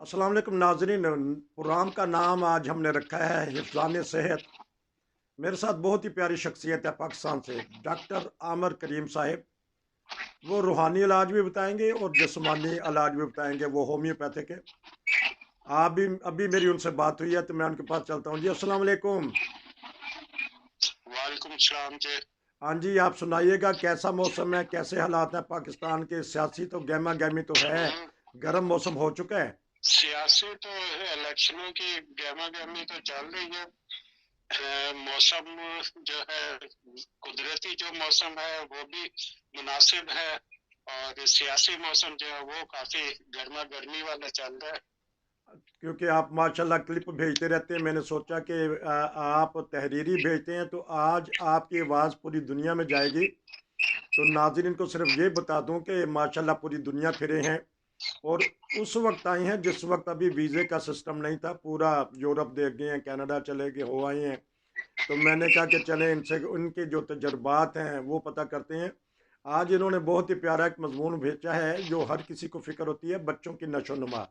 अस्सलाम वालेकुम नाजरीन। प्रोग्राम का नाम आज हमने रखा है हिफ्ज़ान सेहत। मेरे साथ बहुत ही प्यारी शख्सियत है पाकिस्तान से, डॉक्टर आमिर करीम साहिब। वो रूहानी इलाज भी बताएंगे और जिस्मानी इलाज भी बताएंगे, वो होम्योपैथिक है। आप भी अभी मेरी उनसे बात हुई है तो मैं उनके पास चलता हूँ। जी अस्सलाम वालेकुम। वालेकुम सलाम जी। हाँ जी, आप सुनाइएगा कैसा मौसम है, कैसे हालात हैं पाकिस्तान के? सियासी तो गहमा गहमी तो है, हम्म, गर्म मौसम हो चुका है। सियासी तो इलेक्शनों की गहमा गहमी तो चल रही है। मौसम जो है, कुदरती जो मौसम है वो भी मुनासिब है, और सियासी मौसम जो है वो काफी गर्मा गर्मी वाला चल रहा है। क्योंकि आप माशाल्लाह क्लिप भेजते रहते हैं, मैंने सोचा कि आप तहरीरी भेजते हैं तो आज आपकी आवाज़ पूरी दुनिया में जाएगी। तो नाज़रीन को सिर्फ ये बता दूं कि माशाल्लाह पूरी दुनिया फिरे हैं और उस वक्त आए हैं जिस वक्त अभी वीज़े का सिस्टम नहीं था। पूरा यूरोप देख गए हैं, कनाडा चले गए, हो आए हैं। तो मैंने कहा कि चलें इनसे उनके जो तजर्बात हैं वो पता करते हैं। आज इन्होंने बहुत ही प्यारा एक मजमून भेजा है जो हर किसी को फिक्र होती है, बच्चों की नशो नुमा।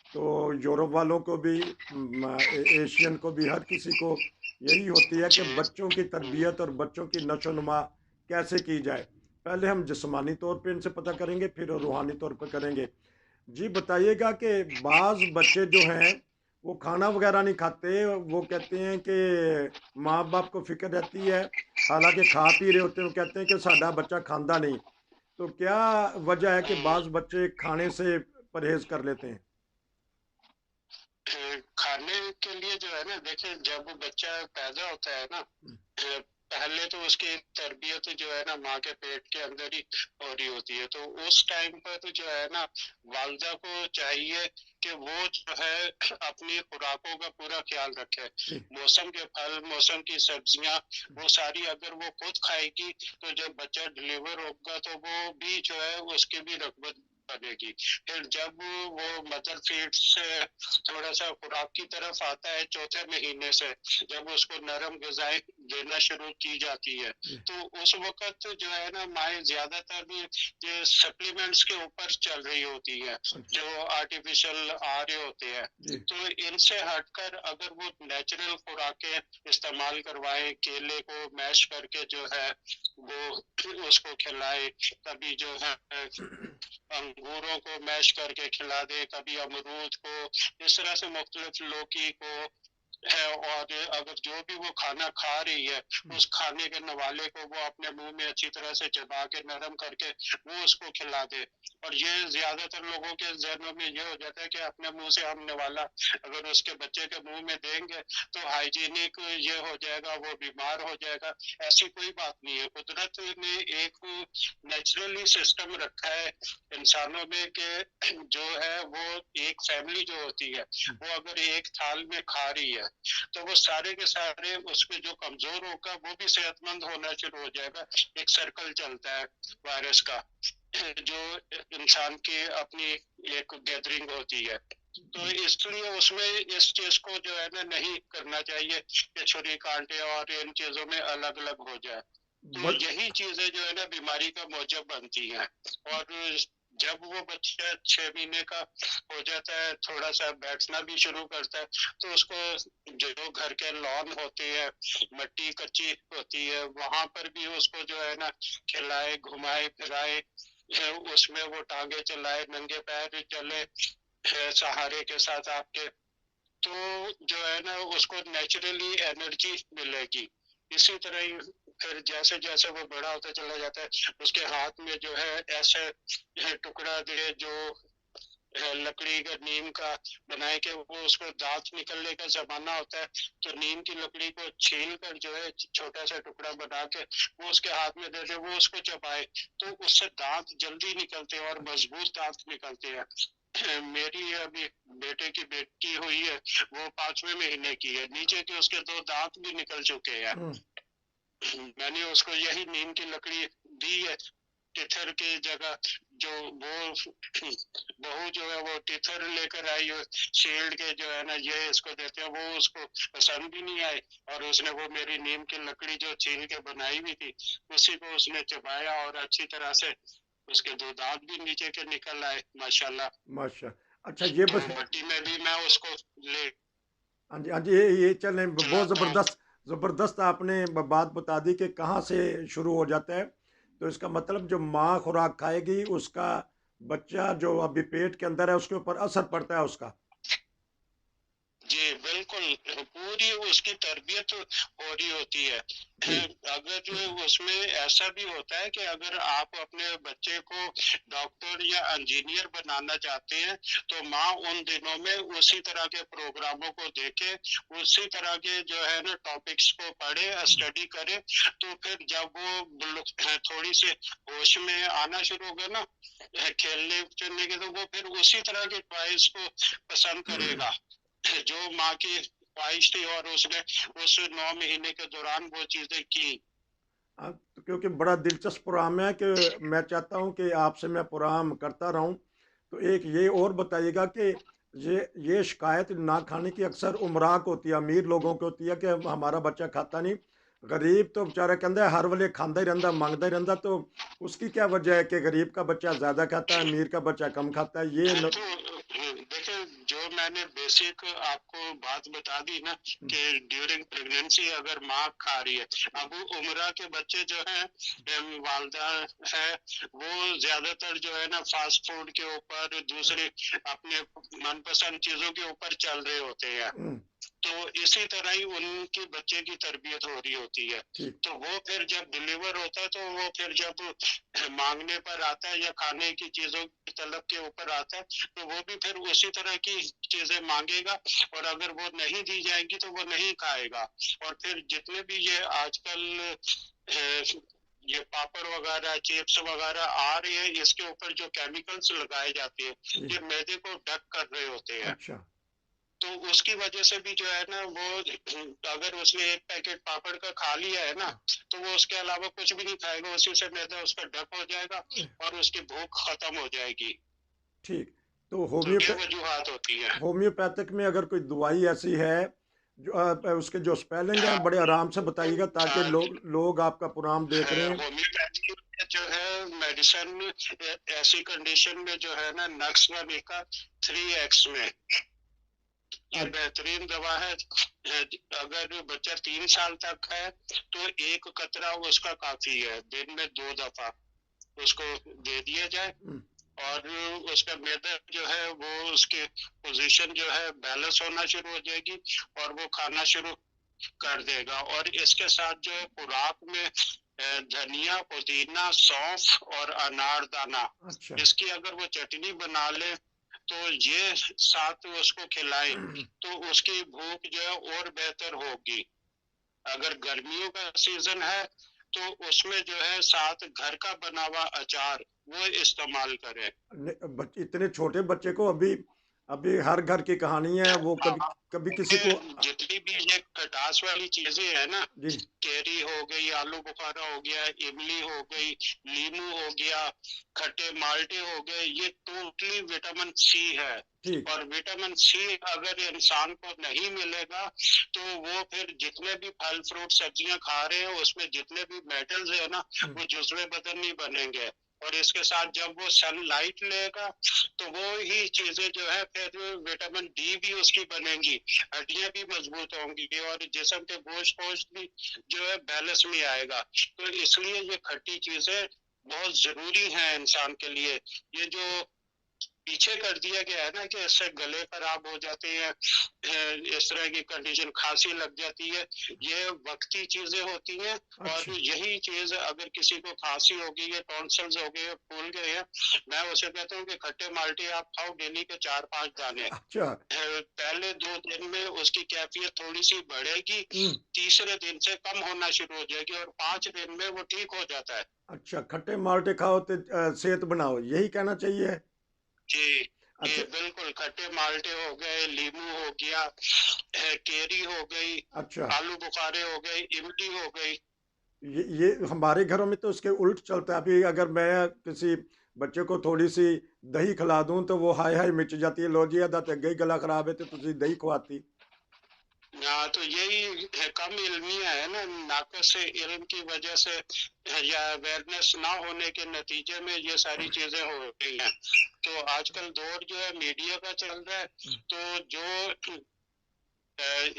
तो यूरोप वालों को भी, एशियन को भी, हर किसी को यही होती है कि जी। बच्चों की तरबियत और बच्चों की नशो नुमा कैसे की जाए। पहले हम जिस्मानी तौर पे इनसे पता करेंगे, फिर रूहानी तौर पे करेंगे। जी बताइएगा कि बाज़ बच्चे जो हैं वो खाना वगैरह नहीं खाते, वो कहते हैं कि माँ बाप को फिक्र रहती है, हालांकि खा पी रहे होते हैं, वो कहते हैं कि साडा बच्चा खांदा नहीं। तो क्या वजह है कि बाज़ बच्चे खाने से परहेज कर लेते हैं? खाने के लिए जो है ना, देखिए जब बच्चा पैदा होता है ना, पहले तो उसकी तरबियत जो है ना माँ के पेट के अंदर ही हो रही होती है। तो उस टाइम पर तो जो है ना, वालदा को चाहिए कि वो जो है अपनी खुराकों का पूरा ख्याल रखे। जी। मौसम के फल, मौसम की सब्जियां, वो सारी अगर वो खुद खाएगी तो जब बच्चा डिलीवर होगा तो वो भी जो है उसकी भी रगबत बनेगी। फिर जब वो मदर फीड से थोड़ा सा खुराक की तरफ आता है चौथे महीने से, जब उसको नरम ग़िज़ाएँ देना शुरू की जाती है, जी। तो उस वक़्त जो है ना माएँ ज़्यादातर भी ये सप्लीमेंट्स के ऊपर चल रही होती हैं, अच्छा। जो आर्टिफ़िशियल आ रहे होते हैं। जी। तो इनसे हटकर अगर वो नेचुरल खुराकें इस्तेमाल करवाएँ, केले को मैश करके जो है वो उसको खिलाएँ, कभी जो है अंगूरों को मैश करके खिला दे, कभी अमरूद को, इस तरह से मुख्तलिफ लौकी को है। और अगर जो भी वो खाना खा रही है, उस खाने के नवाले को वो अपने मुंह में अच्छी तरह से चबा के नरम करके वो उसको खिला दे। और ये ज्यादातर लोगों के जहनों में ये हो जाता है कि अपने मुंह से हम नवाला अगर उसके बच्चे के मुंह में देंगे तो हाइजीनिक ये हो जाएगा, वो बीमार हो जाएगा। ऐसी कोई बात नहीं है। कुदरत ने एक नेचुरली सिस्टम रखा है इंसानों में कि जो है वो एक फैमिली जो होती है, वो अगर एक थाल में खा रही है तो वो सारे के सारे उसमें जो कमजोर होगा वो भी सेहतमंद होना शुरू हो जाएगा। एक सर्कल चलता है वायरस का, जो इंसान की अपनी एक गैदरिंग होती है। तो इसलिए उसमें इस चीज को जो है ना नहीं करना चाहिए कि छुरी कांटे और इन चीजों में अलग अलग हो जाए। तो बट यही चीजें जो है ना बीमारी का मौजब बनती हैं। और जब वो बच्चा 6 महीने का हो जाता है, थोड़ा सा बैठना भी शुरू करता है, तो उसको जो घर के लॉन होते हैं, मिट्टी कच्ची होती है, वहां पर भी उसको जो है ना खिलाए, घुमाए फिराए, उसमें वो टांगे चलाए, नंगे पैर चले सहारे के साथ आपके, तो जो है ना उसको नेचुरली एनर्जी मिलेगी। इसी तरह ही फिर जैसे जैसे वो बड़ा होता चला जाता है, उसके हाथ में जो है ऐसे टुकड़ा दे जो लकड़ी का नीम का बनाए के वो उसको दांत निकलने का जमाना होता है, तो नीम की लकड़ी को छील कर जो है छोटा सा टुकड़ा बना के वो उसके हाथ में दे दे, वो उसको चबाए, तो उससे दांत जल्दी निकलते हैं और मजबूत दांत निकलते हैं। मेरी अभी बेटे की बेटी हुई है, वो 5वें महीने की है, नीचे के उसके 2 दांत भी निकल चुके हैं। मैंने उसको यही नीम की लकड़ी दी है टिथर की जगह। जो वो बहू जो है वो टिथर लेकर आई हो शील्ड के, जो है ना ये इसको देते हैं, वो उसको पसंद भी नहीं आई। और उसने वो मेरी नीम की लकड़ी जो छील के बनाई हुई थी उसी को उसने चबाया, और अच्छी तरह से उसके 2 दांत भी नीचे के निकल आए माशाल्लाह। माशा अच्छा ये बस। मट्टी में भी मैं उसको ले हाँ जी, हाँ जी, ये चलें, बहुत चलाता हूँ। ज़बरदस्त, ज़बरदस्त आपने बात बता दी कि कहाँ से शुरू हो जाता है। तो इसका मतलब जो माँ खुराक खाएगी उसका बच्चा जो अभी पेट के अंदर है उसके ऊपर असर पड़ता है उसका। जी, बिल्कुल, पूरी उसकी तरबियत हो रही होती है। जी। अगर जो उसमें ऐसा भी होता है कि अगर आप अपने बच्चे को डॉक्टर या इंजीनियर बनाना चाहते हैं, तो माँ उन दिनों में उसी तरह के प्रोग्रामों को देखे, उसी तरह के जो है ना टॉपिक्स को पढ़े, स्टडी करे, तो फिर जब वो थोड़ी-सी होश में आना शुरू होगा ना, खेलने-चुलने के, तो वो फिर उसी तरह के टॉयज़ को पसंद करेगा। जो माँ की ख्वाहिश थी और उसने उस 9 महीने के दौरान वो चीज़ें की। हाँ, तो क्योंकि बड़ा दिलचस्प प्रोग्राम है कि मैं चाहता हूँ कि आपसे मैं प्रोग्राम करता रहूँ। तो एक ये और बताइएगा कि ये शिकायत ना खाने की अक्सर उमरा को होती है, अमीर लोगों को होती है कि हमारा बच्चा खाता नहीं। गरीब तो बेचारा कहता है हर वेले खांदा ही रहंदा, मंगदा ही रहंदा, तो उसकी क्या वजह है कि गरीब का बच्चा ज़्यादा खाता है, अमीर का बच्चा कम खाता है? ये न। तो देखिए, जो मैंने बेसिक आपको बात बता दी ना हुँ, कि ड्यूरिंग प्रेगनेंसी अगर माँ खा रही है, अब उम्रा के बच्चे जो हैं, वालदा है, वो ज्यादातर जो है ना फास्ट फूड के ऊपर, दूसरे अपने मनपसंद चीजों के ऊपर चल रहे होते हैं। हुँ, तो इसी तरह ही उनके बच्चे की तरबियत हो रही होती है। ठीक। तो वो फिर जब डिलीवर होता है, तो वो फिर जब मांगने पर आता है या खाने की चीजों की तलब के ऊपर आता है, तो वो भी फिर उसी तरह की चीजें मांगेगा, और अगर वो नहीं दी जाएंगी तो वो नहीं खाएगा। और फिर जितने भी ये आजकल ये पापड़ वगैरह, चिप्स वगैरह आ रही है, इसके ऊपर जो केमिकल्स लगाए जाते हैं, जी। ये मैदे को ढक कर रहे होते हैं। अच्छा। तो उसकी वजह से भी जो है ना, वो अगर उसने एक पैकेट पापड़ का खा लिया है ना, तो वो उसके अलावा कुछ भी नहीं खाएगा, उसी से मैदा उसका ढक हो जाएगा और उसकी भूख खत्म हो जाएगी। ठीक। तो तो ये वजूहात होती है। होम्योपैथिक में अगर कोई दवाई ऐसी है जो उसके जो स्पेलिंग है हाँ, बड़े आराम से बताइएगा ताकि हाँ, लोग लोग आपका प्रोग्राम देख रहे हैं। होम्योपैथी में जो है मेडिसिन, ऐसी कंडीशन में जो है ना, नक्स का 3x में ये अ- बेहतरीन दवा है। अगर बच्चा 3 साल तक है, तो एक कतरा उसका काफी है, दिन में 2 दफा उसको दे दिया जाए, हम्म, और उसका मैदा जो है वो उसके पोजीशन जो है बैलेंस होना शुरू हो जाएगी, और वो खाना शुरू कर देगा। और इसके साथ जो है खुराक में धनिया, पुदीना, सौंफ और अनारदाना, अच्छा। इसकी अगर वो चटनी बना ले, तो ये साथ उसको खिलाएं, तो उसकी भूख जो है और बेहतर होगी। अगर गर्मियों का सीजन है, तो उसमें जो है साथ घर का बना हुआ अचार वो इस्तेमाल करें। इतने छोटे बच्चे को अभी अभी हर घर की कहानी है, वो कभी कभी किसी को। जितनी भी ये खटास वाली चीजें है ना, जी। केरी हो गई, आलू बुखारा हो गया, इमली हो गई, नींबू हो गया, खट्टे माल्टे हो गए, ये टोटली विटामिन सी है। ठीक। और विटामिन सी अगर इंसान को नहीं मिलेगा, तो वो फिर जितने भी फल फ्रूट सब्जियां खा रहे हैं, उसमें जितने भी मेटल्स है ना, हम्म, वो जुज्वे बदन नहीं बनेंगे। और इसके साथ जब वो सनलाइट लेगा, तो वो ही चीजें जो है फिर विटामिन डी भी उसकी बनेंगी, हड्डियां भी मजबूत होंगी, और जिस्म के गोश्त पोश्त भी जो है बैलेंस में आएगा। तो इसलिए ये खट्टी चीजें बहुत जरूरी हैं इंसान के लिए। ये जो पीछे कर दिया गया है ना, कि इससे गले खराब हो जाते हैं, इस तरह की कंडीशन, खांसी लग जाती है, ये वक्ती चीजें होती हैं। और अच्छा। यही चीज अगर किसी को खांसी हो गई है, टॉन्सिल्स हो गए, फूल गए हैं, मैं उसे कहता हूँ कि खट्टे माल्टे आप खाओ डेली के 4-5 दाने। अच्छा। पहले 2 दिन में उसकी कैफियत थोड़ी सी बढ़ेगी, हम्म। तीसरे दिन से कम होना शुरू हो जाएगी, और 5 दिन में वो ठीक हो जाता है। अच्छा, खट्टे माल्टे खाओ तो सेहत बनाओ, यही कहना चाहिए। जी, जी, अच्छा। बिल्कुल, खट्टे माल्टे हो गए, नींबू हो गया, केरी हो गई, अच्छा। आलू बुखारे हो गए, इमली हो गई। ये हमारे घरों में तो उसके उल्ट चलता है। अभी अगर मैं किसी बच्चे को थोड़ी सी दही खिला दूं तो वो हाय हाय मिच जाती है, लो जी अदा ते गई गला खराब है तो तुसी दही खवाती। हाँ, तो यही है, कम इल्मिया है ना, नाक़िस इल्म की वजह से या अवेयरनेस ना होने के नतीजे में ये सारी चीजें हो रही हैं। तो आजकल दौर जो है मीडिया का चल रहा है, तो जो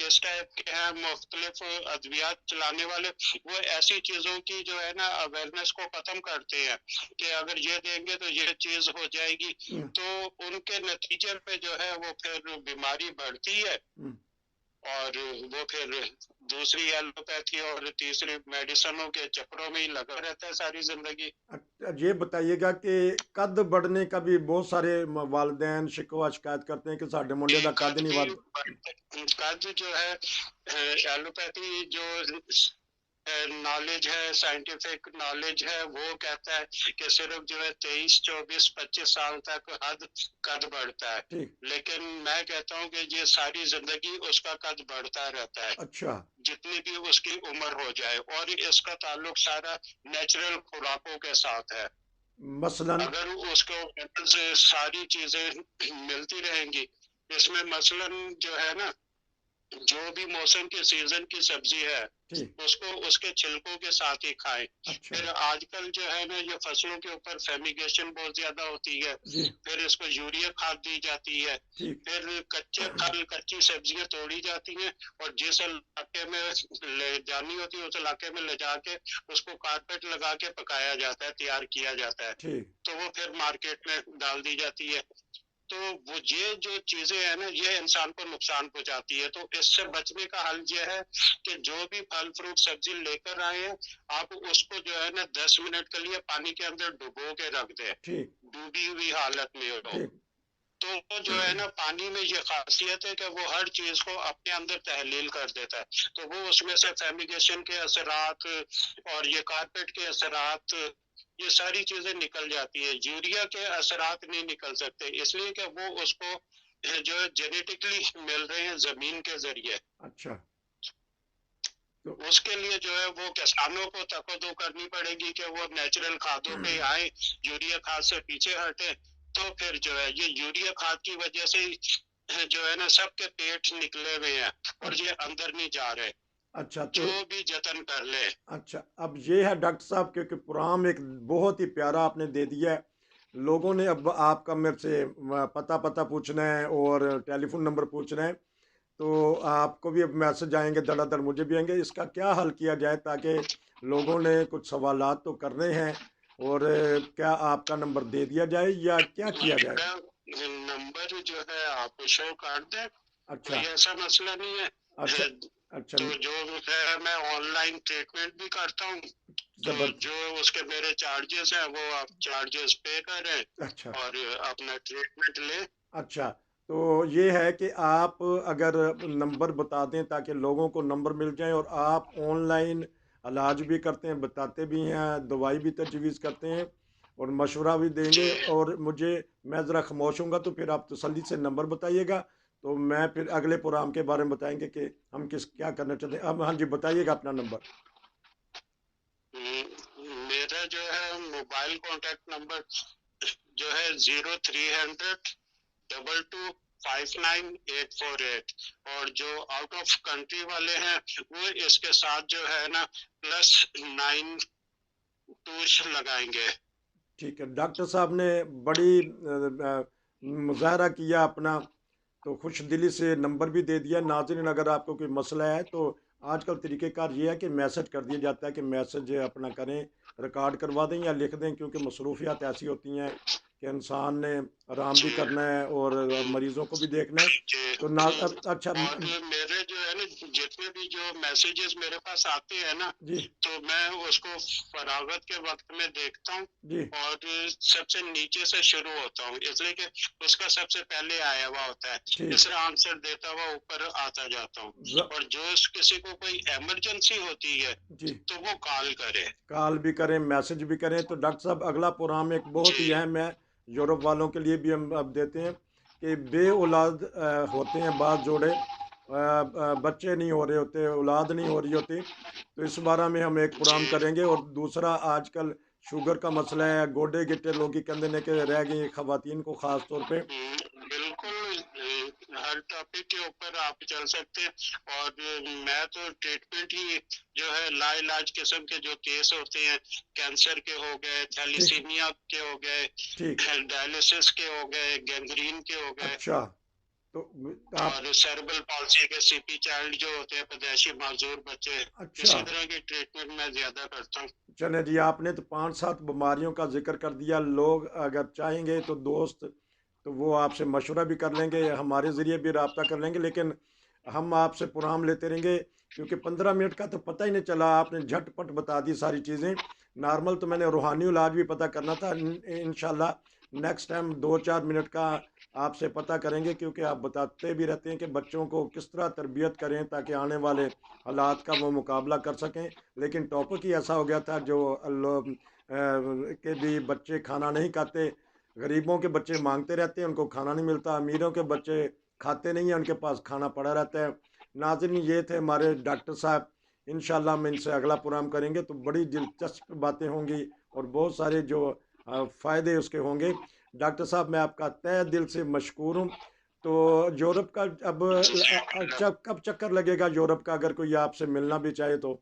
इस टाइप के हैं मुख्तलिफ अद्वियात चलाने वाले, वो ऐसी चीज़ों की जो है ना अवेयरनेस को ख़त्म करते हैं कि अगर ये देंगे तो ये चीज़ हो जाएगी, हम्म, तो उनके नतीजे में जो है वो फिर बीमारी बढ़ती है, हम्म। और वो फिर दूसरी एलोपैथी और तीसरी मेडिसिनों के चक्करों में ही लगा रहता है सारी ज़िंदगी। अच्छा, ये बताइएगा कि कद बढ़ने का भी बहुत सारे वालिदैन शिकवा शिकायत करते हैं कि साढ़े मुंडे कि का कद कद नहीं भी बढ़ता। कद जो है एलोपैथी जो नॉलेज है, साइंटिफिक नॉलेज है, वो कहता है कि सिर्फ जो है 23, 24, 25 साल तक कद बढ़ता है, ठीक। लेकिन मैं कहता हूँ कि ये सारी जिंदगी उसका कद बढ़ता रहता है, अच्छा। जितनी भी उसकी उम्र हो जाए, और इसका ताल्लुक सारा नेचुरल खुराकों के साथ है। मसलन। अगर उसको से सारी चीजें मिलती रहेंगी, इसमें मसलन जो है ना, जो भी मौसम के सीजन की सब्जी है ठीक। उसको उसके छिलकों के साथ ही खाएं। अच्छा। फिर आजकल जो है ना, ये फसलों के ऊपर फेमिगेशन बहुत ज्यादा होती है, जी। फिर इसको यूरिया खाद दी जाती है, ठीक। फिर कच्चे फल कच्ची सब्जियां तोड़ी जाती हैं, और जिस इलाके में ले जानी होती है उस इलाके में ले जाके उसको कारपेट लगा के पकाया जाता है, तैयार किया जाता है, ठीक। तो वो फिर मार्केट में डाल दी जाती है। तो वो ये जो चीजें है ना, ये इंसान को नुकसान पहुंचाती है, तो इससे बचने का हल ये है कि जो भी फल फ्रूट सब्जी लेकर आए हैं, आप उसको जो है ना 10 मिनट के लिए पानी के अंदर डुबो के रख दें, ठीक। डूबी हुई हालत में हो। ठीक। तो वो जो है ना, पानी में ये खासियत है कि वो हर चीज को अपने अंदर तहलील कर देता है, तो वो उसमें से फेमिगेशन के असरात और ये कारपेट के असरात, ये सारी चीजें निकल जाती है। यूरिया के असरात नहीं निकल सकते, इसलिए कि वो उसको जो है जेनेटिकली मिल रहे हैं जमीन के जरिए। अच्छा। तो उसके लिए जो है वो किसानों को तकद्दो करनी पड़ेगी कि वो नेचुरल खादों पे आए, यूरिया खाद से पीछे हटे, तो फिर जो है ये यूरिया खाद की वजह से जो है ना सबके पेट निकले हुए हैं और ये अंदर नहीं जा रहे, अच्छा। तो जो भी जतन कर ले। अच्छा, अब ये है डॉक्टर साहब, क्योंकि प्रोग्राम एक बहुत ही प्यारा आपने दे दिया है। लोगों ने अब आपका मेरे से पता पता पूछना है और टेलीफोन नंबर पूछना है, तो आपको भी अब मैसेज आएंगे धड़ाधड़, मुझे भी आएंगे। इसका क्या हल किया जाए ताकि लोगों ने कुछ सवालात तो करने हैं, और क्या आपका नंबर दे दिया जाए या क्या किया जाए? मेरा नंबर जो है आप शो कर दें, अच्छा। कोई ऐसा मसला नहीं है। अच्छा। अच्छा। तो जो है मैं ऑनलाइन ट्रीटमेंट भी करता हूँ, तो जबरदस्त। जो उसके मेरे चार्जेस हैं वो आप चार्जेस पे करें अच्छा। और अपना ट्रीटमेंट लें। अच्छा, तो ये है कि आप अगर नंबर बता दें ताकि लोगों को नंबर मिल जाए, और आप ऑनलाइन इलाज भी करते हैं, बताते भी हैं, दवाई भी तजवीज़ करते हैं और मशवरा भी जी, देंगे, और मुझे, मैं ज़रा खामोश हूँगा तो फिर आप तसल्ली से नंबर बताइएगा, तो मैं फिर अगले प्रोग्राम के बारे में बताएंगे कि हम किस क्या करना चाहते हैं। अब हाँ जी, बताइएगा अपना नंबर। मेरा जो है मोबाइल कॉन्टैक्ट नंबर जो है 0300 22 59 848, और जो आउट ऑफ कंट्री वाले हैं वो इसके साथ जो है ना +92 लगाएंगे। ठीक है, डॉक्टर साहब ने बड़ी मुजाहरा किया अपना, तो खुश दिली से नंबर भी दे दिया। नाज़रीन, अगर आपको कोई मसला है तो आजकल तरीक़ेकार ये है कि मैसेज कर दिया जाता है कि मैसेज अपना करें, रिकॉर्ड करवा दें या लिख दें, क्योंकि मसरूफियात ऐसी होती हैं कि इंसान ने आराम भी जी, करना है और मरीज़ों को भी देखना है। जी। तो ना अच्छा। और मेरे जो है ना, जितने भी जो मैसेजेस मेरे पास आते हैं ना, जी। तो मैं उसको फरागत के वक्त में देखता हूँ, जी। और सबसे नीचे से शुरू होता हूँ, इसलिए कि उसका सबसे पहले आया हुआ होता है, ठीक। इसलिए आंसर देता हुआ ऊपर आता जाता हूँ। ज- और जो किसी को कोई इमरजेंसी होती है जी। तो वो कॉल करे। कॉल भी करें, मैसेज भी करें। तो डॉक्टर साहब, अगला प्रोग्राम एक बहुत ही जी, अहम है, यूरोप वालों के लिए भी हम अब देते हैं कि बे औलाद होते हैं बाज़ जोड़े, बच्चे नहीं हो रहे होते, औलाद नहीं हो रही होती, तो इस बारे में हम एक प्रोग्राम जी। करेंगे। और दूसरा, आजकल शुगर का मसला है, गोडे गिट्टे लोग ही कहते हैं कि रह गई खवातीन को ख़ास तौर पे। बिल्कुल, हर टॉपिक के ऊपर आप चल सकते हैं। और मैं तो ट्रीटमेंट ही जो है लाइलाज किस्म के जो केस होते हैं, कैंसर के हो गए, ठीक। थैलीसीमिया के हो गए, ठीक। डायलिसिस के हो गए, गैंग्रीन के हो गए, अच्छा। तो आप। और सेरेब्रल पॉल्सी के सीपी चाइल्ड जो होते हैं, पैदाइशी माजूर बच्चे, अच्छा। इसी तरह की ट्रीटमेंट मैं ज्यादा करता हूँ। चले जी, आपने तो 5-7 बीमारियों का जिक्र कर दिया। लोग अगर चाहेंगे तो दोस्त तो वो आपसे मशवरा भी कर लेंगे, हमारे ज़रिए भी रब्ता कर लेंगे, लेकिन हम आपसे पुराम लेते रहेंगे क्योंकि 15 मिनट का तो पता ही नहीं चला, आपने झटपट बता दी सारी चीज़ें। नॉर्मल तो मैंने रूहानी इलाज भी पता करना था। इंशाल्लाह नेक्स्ट टाइम 2-4 मिनट का आपसे पता करेंगे, क्योंकि आप बताते भी रहते हैं कि बच्चों को किस तरह तरबियत करें ताकि आने वाले हालात का वो मुकाबला कर सकें। लेकिन टॉपिक ही ऐसा हो गया था जो लोग के भी बच्चे खाना नहीं खाते, गरीबों के बच्चे मांगते रहते हैं, उनको खाना नहीं मिलता, अमीरों के बच्चे खाते नहीं हैं, उनके पास खाना पड़ा रहता है। नाज़रीन, ये थे हमारे डॉक्टर साहब। इंशाल्लाह हम इनसे अगला प्रोग्राम करेंगे तो बड़ी दिलचस्प बातें होंगी और बहुत सारे जो फ़ायदे उसके होंगे। डॉक्टर साहब, मैं आपका तहे दिल से मशकूर हूँ। तो यूरोप का अब शुक्रिया। कब चक्कर लगेगा यूरोप का, अगर कोई आपसे मिलना भी चाहे तो?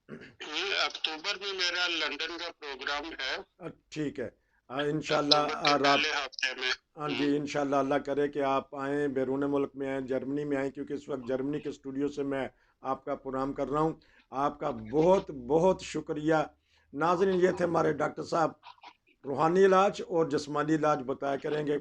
अक्टूबर में मेरा लंदन का प्रोग्राम है, ठीक है। अक्टूबर इंशाल्लाह के आप। पहले हफ्ते में। हाँ जी, इंशाल्लाह अल्लाह करे कि आप आएँ, बैरून मुल्क में आएँ, जर्मनी में आएँ, क्योंकि इस वक्त जर्मनी के स्टूडियो से मैं आपका प्रोग्राम कर रहा हूँ। आपका बहुत बहुत शुक्रिया। नाज़रीन, ये थे हमारे डॉक्टर साहब। रूहानी इलाज और जिस्मानी इलाज बताया करेंगे।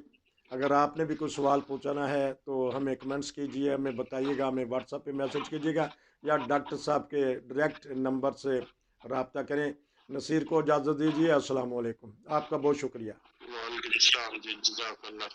अगर आपने भी कोई सवाल पूछना है तो हमें कमेंट्स कीजिए, हमें बताइएगा, हमें व्हाट्सएप पे मैसेज कीजिएगा या डॉक्टर साहब के डायरेक्ट नंबर से रब्ता करें। नसीर को इजाज़त दीजिए। अस्सलाम वालेकुम। आपका बहुत शुक्रिया। वालेकुम सलाम जी, जज़ाकल्लाह।